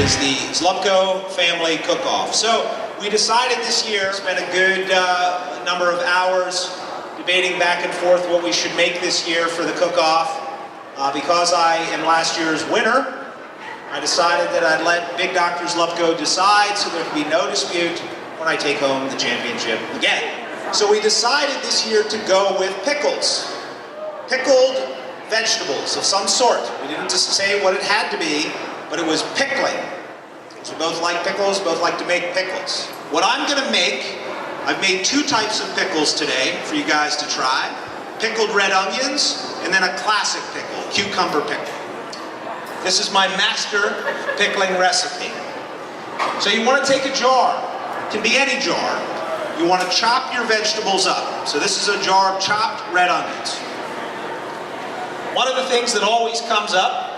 is the Zlupko family cook-off. So we decided this year, spent a good number of hours debating back and forth what we should make this year for the cook-off. Because I am last year's winner, I decided that I'd let Big Dr. Zlupko decide so there can be no dispute when I take home the championship again. So we decided this year to go with pickles. Pickled vegetables of some sort. We didn't just say what it had to be, but it was pickling. So we both like pickles, both like to make pickles. What I'm gonna make, I've made two types of pickles today for you guys to try. Pickled red onions, and then a classic pickle, cucumber pickle. This is my master pickling recipe. So you wanna take a jar, it can be any jar. You wanna chop your vegetables up. So this is a jar of chopped red onions. One of the things that always comes up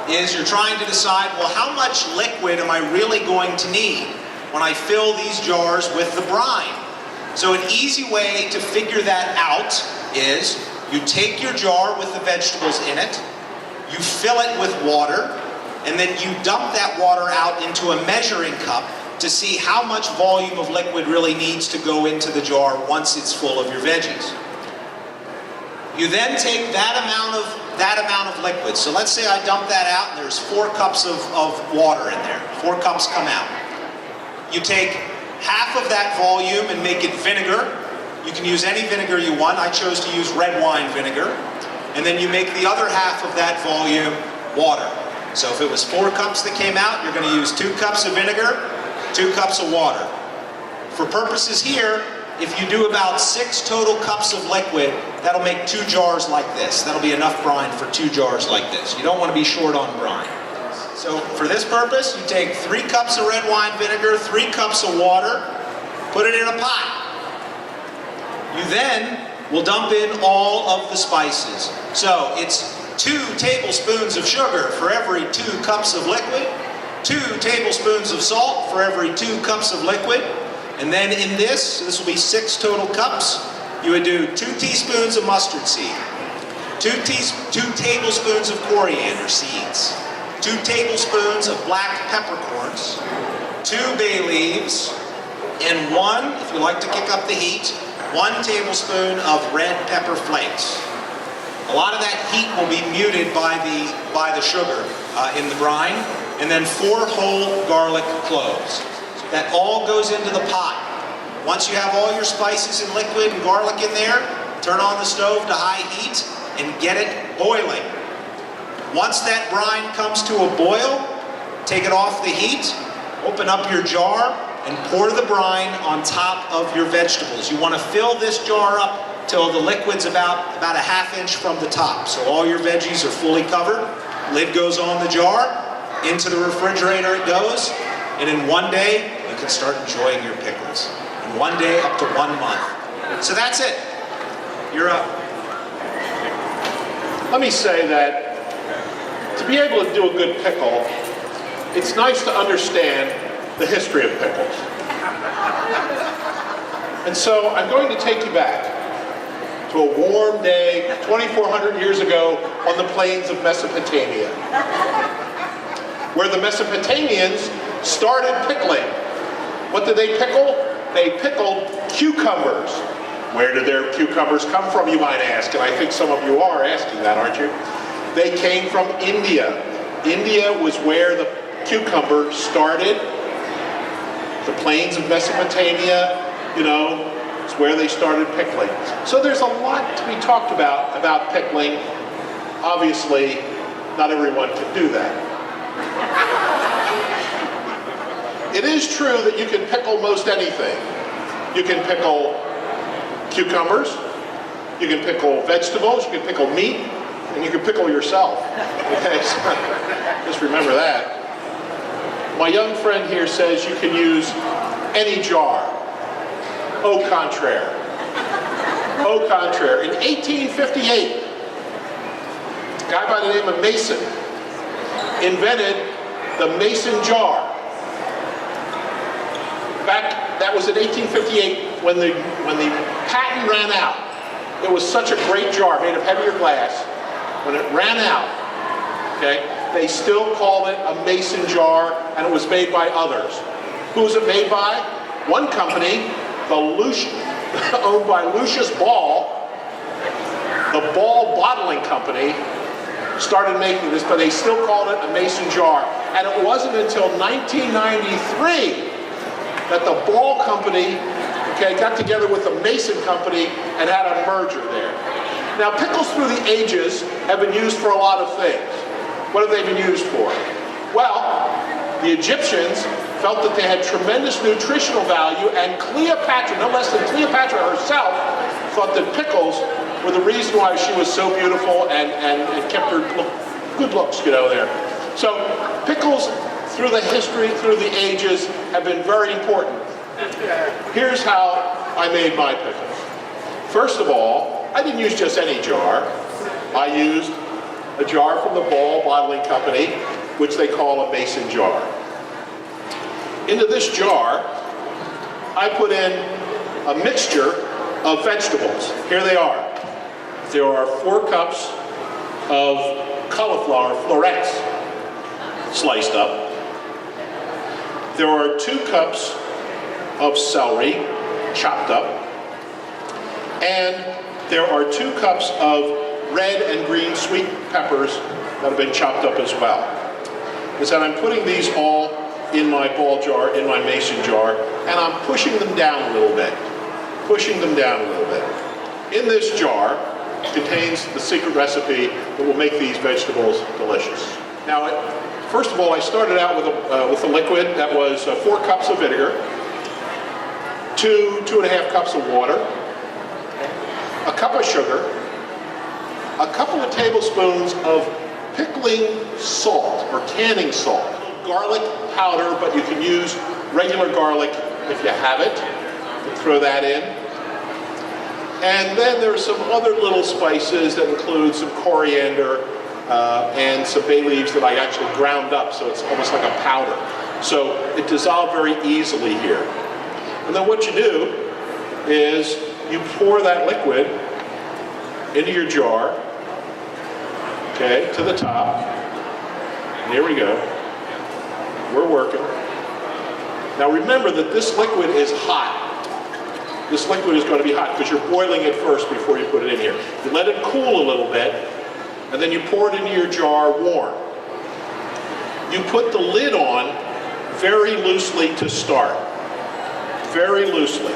is you're trying to decide, well, how much liquid am I really going to need when I fill these jars with the brine? So an easy way to figure that out is you take your jar with the vegetables in it, you fill it with water, and then you dump that water out into a measuring cup to see how much volume of liquid really needs to go into the jar once it's full of your veggies. You then take that amount of liquid. So let's say I dump that out and there's 4 cups of water in there. 4 cups come out. You take half of that volume and make it vinegar. You can use any vinegar you want. I chose to use red wine vinegar. And then you make the other half of that volume water. So if it was 4 cups that came out, you're going to use 2 cups of vinegar, 2 cups of water. For purposes here, if you do about 6 total cups of liquid, that'll make 2 jars like this. That'll be enough brine for 2 jars like this. You don't want to be short on brine. So for this purpose, you take 3 cups of red wine vinegar, 3 cups of water, put it in a pot. You then will dump in all of the spices. So it's 2 tablespoons of sugar for every 2 cups of liquid, 2 tablespoons of salt for every 2 cups of liquid, and then in this will be 6 total cups, you would do 2 teaspoons of mustard seed, 2 tablespoons of coriander seeds, 2 tablespoons of black peppercorns, 2 bay leaves, and 1, if you like to kick up the heat, 1 tablespoon of red pepper flakes. A lot of that heat will be muted by the sugar in the brine, and then 4 whole garlic cloves. That all goes into the pot. Once you have all your spices and liquid and garlic in there, turn on the stove to high heat and get it boiling. Once that brine comes to a boil, take it off the heat, open up your jar, and pour the brine on top of your vegetables. You want to fill this jar up till the liquid's about a ½ inch from the top. So all your veggies are fully covered. Lid goes on the jar, into the refrigerator it goes, and in 1 day, you can start enjoying your pickles. In 1 day, up to 1 month. So that's it. You're up. Let me say that to be able to do a good pickle, it's nice to understand the history of pickles. And so I'm going to take you back to a warm day 2,400 years ago on the plains of Mesopotamia, where the Mesopotamians started pickling. What did they pickle? They pickled cucumbers. Where did their cucumbers come from, you might ask? And I think some of you are asking that, aren't you? They came from India. India was where the cucumber started. The plains of Mesopotamia, you know, it's where they started pickling. So there's a lot to be talked about pickling. Obviously, not everyone can do that. It is true that you can pickle most anything. You can pickle cucumbers, you can pickle vegetables, you can pickle meat, and you can pickle yourself. Okay, so just remember that. My young friend here says you can use any jar. Au contraire. Au contraire. In 1858, a guy by the name of Mason invented the Mason jar. That was in 1858 when the patent ran out. It was such a great jar made of heavier glass. When it ran out, okay, they still call it a mason jar, and it was made by others. Who was it made by? One company, owned by Lucius Ball, the Ball Bottling Company, started making this, but they still called it a mason jar. And it wasn't until 1993 that the Ball Company, got together with the Mason Company and had a merger there. Now, pickles through the ages have been used for a lot of things. What have they been used for? Well, the Egyptians felt that they had tremendous nutritional value, and Cleopatra, no less than Cleopatra herself, thought that pickles were the reason why she was so beautiful and kept her good looks, there. So pickles through the history, through the ages, have been very important. Here's how I made my pickles. First of all, I didn't use just any jar. I used a jar from the Ball Bottling Company, which they call a mason jar. Into this jar, I put in a mixture of vegetables. Here they are. There are 4 cups of cauliflower florets sliced up. There are 2 cups of celery chopped up. And there are 2 cups of red and green sweet peppers that have been chopped up as well. Is that I'm putting these all in my ball jar, in my mason jar, and I'm pushing them down a little bit. Pushing them down a little bit. In this jar contains the secret recipe that will make these vegetables delicious. Now, first of all, I started out with a liquid that was 4 cups of vinegar, 2.5 cups of water, a cup of sugar, a couple of tablespoons of pickling salt or canning salt, garlic powder, but you can use regular garlic if you have it. You can throw that in. And then there are some other little spices that include some coriander and some bay leaves that I actually ground up, so it's almost like a powder. So it dissolved very easily here. And then what you do is you pour that liquid into your jar, to the top. And here we go. We're working. Now remember that this liquid is hot. This liquid is going to be hot because you're boiling it first before you put it in here. You let it cool a little bit, and then you pour it into your jar warm. You put the lid on very loosely to start. Very loosely.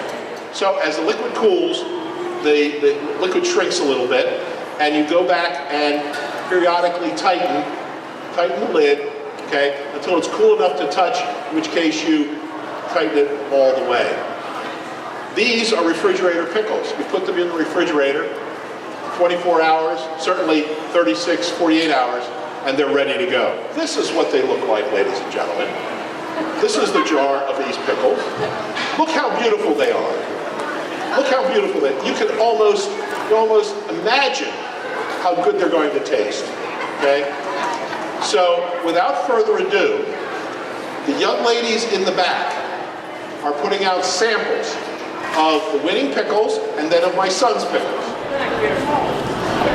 So as the liquid cools, the liquid shrinks a little bit, and you go back and periodically tighten the lid, until it's cool enough to touch, in which case you tighten it all the way. These are refrigerator pickles. We put them in the refrigerator 24 hours, certainly 36, 48 hours, and they're ready to go. This is what they look like, ladies and gentlemen. This is the jar of these pickles. Look how beautiful they are. Look how beautiful they are. You can almost imagine how good they're going to taste. So, without further ado, the young ladies in the back are putting out samples of the winning pickles and then of my son's pickles.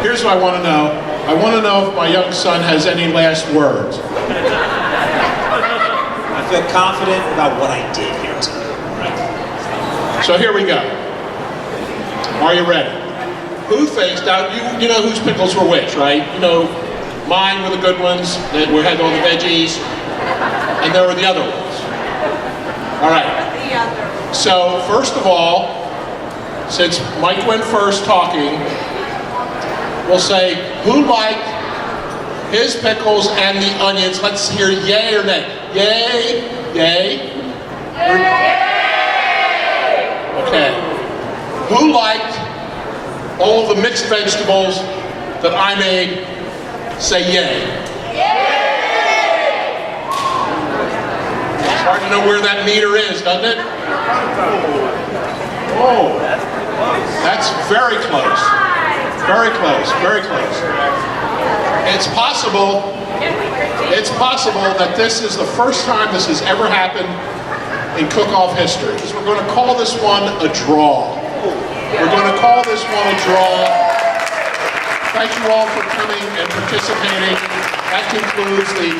Here's what I want to know. I want to know if my young son has any last words. I feel confident about what I did here tonight. Right. So here we go. Are you ready? Who thinks, now you know whose pickles were which, right? You know, mine were the good ones that had all the veggies, and there were the other ones. All right. So first of all, since Mike went first talking, we'll say who liked his pickles and the onions. Let's hear yay or nay. Yay, yay. Okay. Who liked all the mixed vegetables that I made? Say yay. It's hard to know where that meter is, doesn't it? Oh, that's very close. Very close, very close. It's possible that this is the first time this has ever happened in Cookoff history. We're going to call this one a draw. We're going to call this one a draw. Thank you all for coming and participating. That concludes concludes the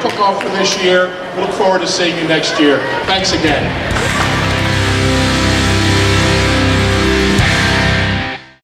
cook-off for this year. We look forward to seeing you next year. Thanks again.